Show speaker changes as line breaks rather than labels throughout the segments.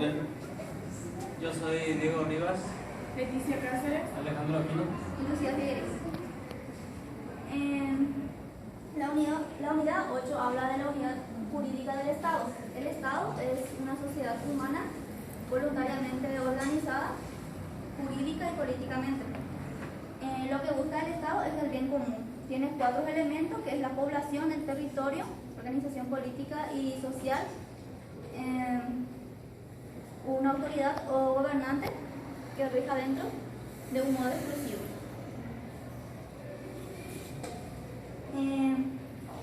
presente.
Yo soy Diego Rivas.
Leticia Cáceres.
Alejandro Aquino.
Y Lucía Figueres. La unidad 8 habla de la unidad jurídica del Estado. El Estado es una sociedad humana voluntariamente organizada, jurídica y políticamente. Lo que busca el Estado es el bien común. Tiene 4 elementos, que es la población, el territorio, organización política y social, una autoridad o gobernante que rija dentro de un modo exclusivo.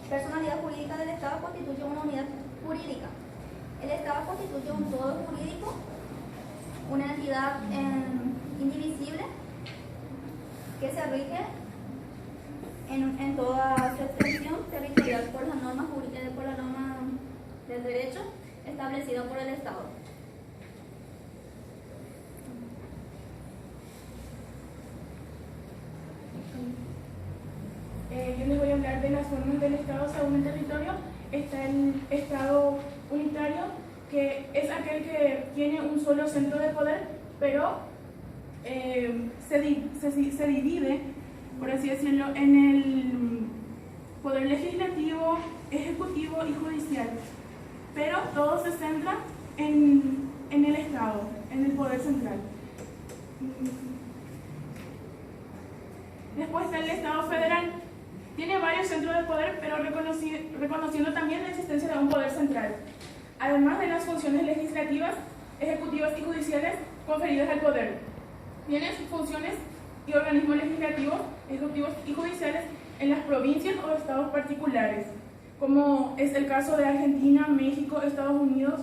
Personalidad jurídica del Estado constituye una unidad jurídica. El Estado constituye un todo jurídico, una entidad indivisible que se rige en toda su extensión territorial por la norma del derecho establecido por el Estado.
Yo les voy a hablar de las formas del Estado según el territorio. Está el Estado unitario, que es aquel que tiene un solo centro de poder, pero se divide, por así decirlo, en el poder legislativo, ejecutivo y judicial. Pero todo se centra en el Estado, en el poder central. Después está el Estado federal. Tiene varios centros de poder, pero reconociendo también la existencia de un poder central, además de las funciones legislativas, ejecutivas y judiciales conferidas al poder. Tiene sus funciones y organismos legislativos, ejecutivos y judiciales en las provincias o estados particulares, como es el caso de Argentina, México, Estados Unidos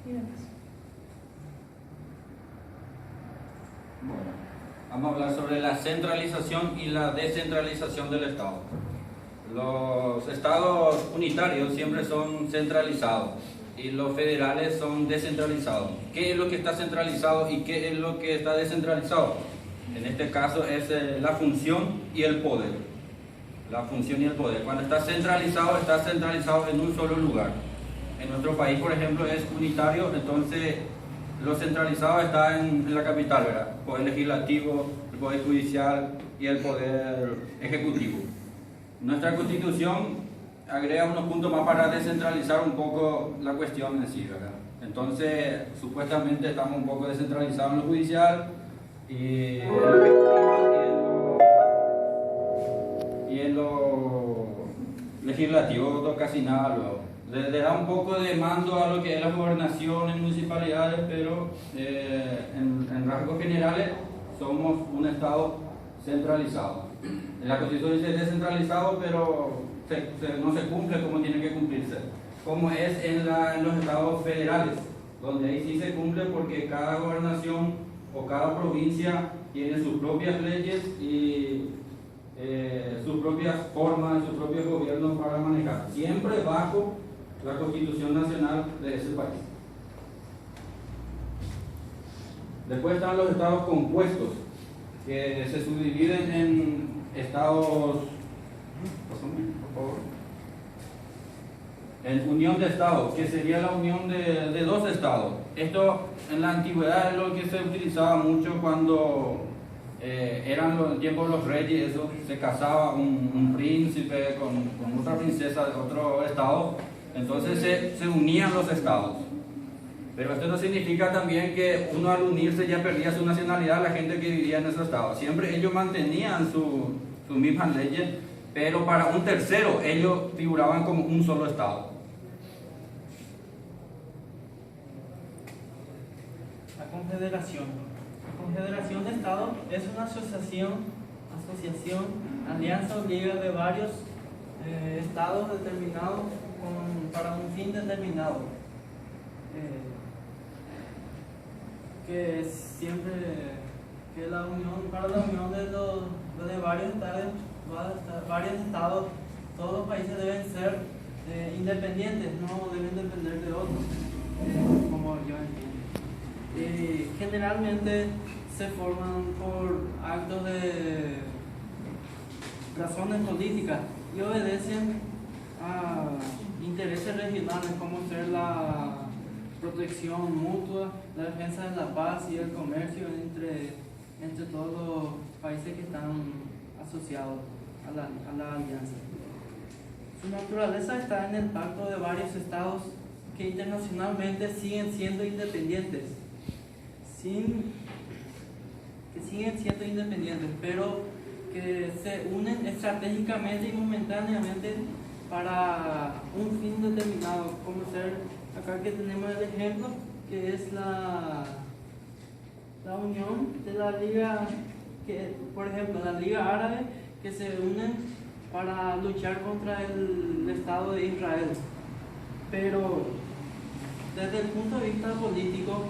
y demás.
Bueno, vamos a hablar sobre la centralización y la descentralización del Estado. Los estados unitarios siempre son centralizados y los federales son descentralizados. ¿Qué es lo que está centralizado y qué es lo que está descentralizado? En este caso es la función y el poder. La función y el poder. Cuando está centralizado en un solo lugar. En nuestro país, por ejemplo, es unitario, entonces lo centralizado está en la capital, ¿verdad? El poder legislativo, el poder judicial y el poder ejecutivo. Nuestra Constitución agrega unos puntos más para descentralizar un poco la cuestión en sí, ¿verdad? Entonces, supuestamente estamos un poco descentralizados en lo judicial y en lo ejecutivo y en lo legislativo casi nada luego. Le da un poco de mando a lo que es las gobernaciones, municipalidades, pero en rasgos generales somos un Estado centralizado. En la Constitución dice descentralizado, pero no se cumple como tiene que cumplirse, como es en los estados federales, donde ahí sí se cumple porque cada gobernación o cada provincia tiene sus propias leyes y sus propias formas, sus propios gobiernos para manejar, siempre bajo la Constitución Nacional de ese país. Después están los estados compuestos, que se subdividen en estados, por favor, en unión de estados, que sería la unión de dos estados. Esto en la antigüedad es lo que se utilizaba mucho cuando eran los tiempos de los reyes, eso, se casaba un príncipe con otra princesa de otro estado. Entonces se unían los estados. Pero esto no significa también que uno al unirse ya perdía su nacionalidad, la gente que vivía en esos estados. Siempre ellos mantenían sus mismas leyes, pero para un tercero ellos figuraban como un solo estado.
La confederación. La confederación de estados es una asociación, alianza o liga de varios estados determinados para un fin determinado, que siempre que para la unión de varios estados, todos los países deben ser independientes, no deben depender de otros, como yo entiendo. Generalmente se forman por actos de razones políticas y obedecen a intereses regionales, como ser protección mutua, la defensa de la paz y el comercio entre todos los países que están asociados a la alianza. Su naturaleza está en el pacto de varios estados que internacionalmente siguen siendo independientes, pero que se unen estratégicamente y momentáneamente para un fin determinado, como ser acá que tenemos el ejemplo que es la unión de la liga, que por ejemplo la Liga Árabe, que se unen para luchar contra el Estado de Israel. Pero desde el punto de vista político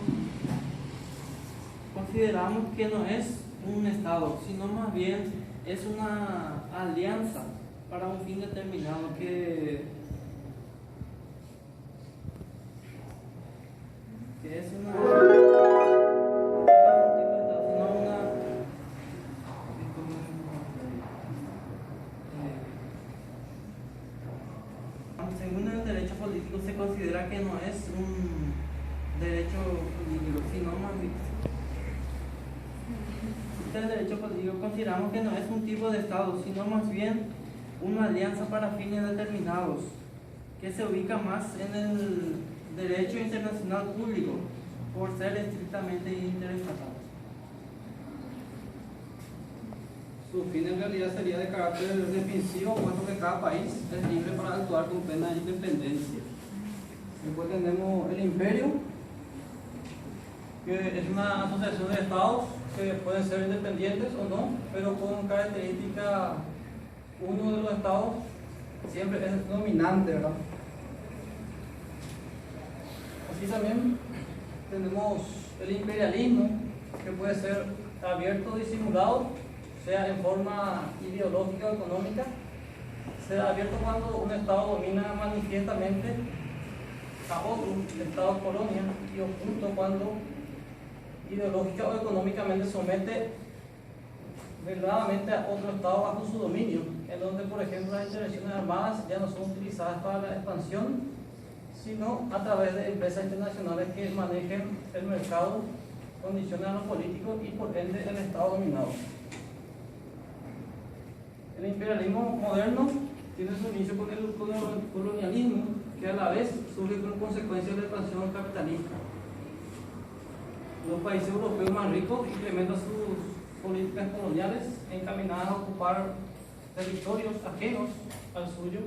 consideramos que no es un Estado, sino más bien es una alianza para un fin determinado que es según el derecho político se considera que no es un derecho político, sino más bien el derecho político consideramos que no es un tipo de Estado, sino más bien una alianza para fines determinados, que se ubica más en el derecho internacional público, por ser estrictamente interestatal.
Su fin en realidad sería de carácter defensivo, puesto que cada país es libre para actuar con plena independencia. Después tenemos el imperio, que es una asociación de estados que pueden ser independientes o no, pero con característica, uno de los estados siempre es dominante, ¿verdad? Así también tenemos el imperialismo, que puede ser abierto o disimulado, sea en forma ideológica o económica. Sea abierto cuando un estado domina manifiestamente a otro estado colonia, y oculto cuando ideológica o económicamente somete veladamente a otro estado bajo su dominio, en donde por ejemplo las intervenciones armadas ya no son utilizadas para la expansión, sino a través de empresas internacionales que manejen el mercado, condicionan a los políticos y por ende el estado dominado. El imperialismo moderno tiene su inicio con el colonialismo, que a la vez surge como consecuencia de la expansión capitalista. Los países europeos más ricos implementan sus políticas coloniales encaminadas a ocupar territorios ajenos al suyo.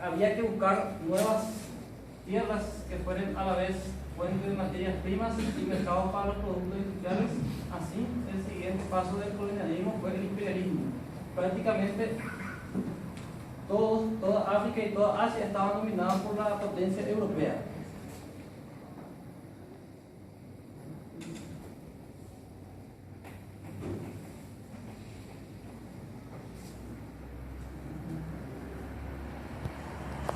Había que buscar nuevas tierras que fueran a la vez fuentes de materias primas y mercados para los productos industriales. Así, el siguiente paso del colonialismo fue el imperialismo. Prácticamente toda África y toda Asia estaban dominadas por la potencia europea.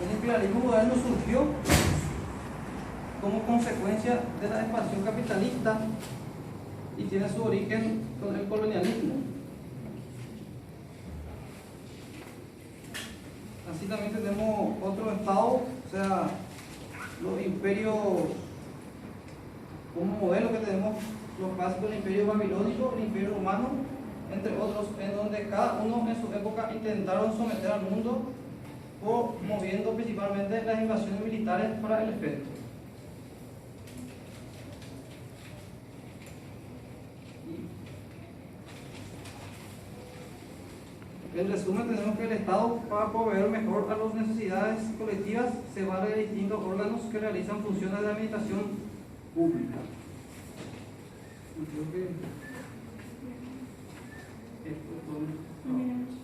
El imperialismo moderno surgió como consecuencia de la expansión capitalista y tiene su origen con el colonialismo. Así también tenemos otro estado, o sea, los imperios como modelo que tenemos, los clásicos, el imperio babilónico, el imperio romano, entre otros, en donde cada uno en su época intentaron someter al mundo, moviendo principalmente las invasiones militares para el efecto. En resumen, tenemos que el Estado, para proveer mejor a las necesidades colectivas, se vale de distintos órganos que realizan funciones de administración pública. Y creo que esto es todo.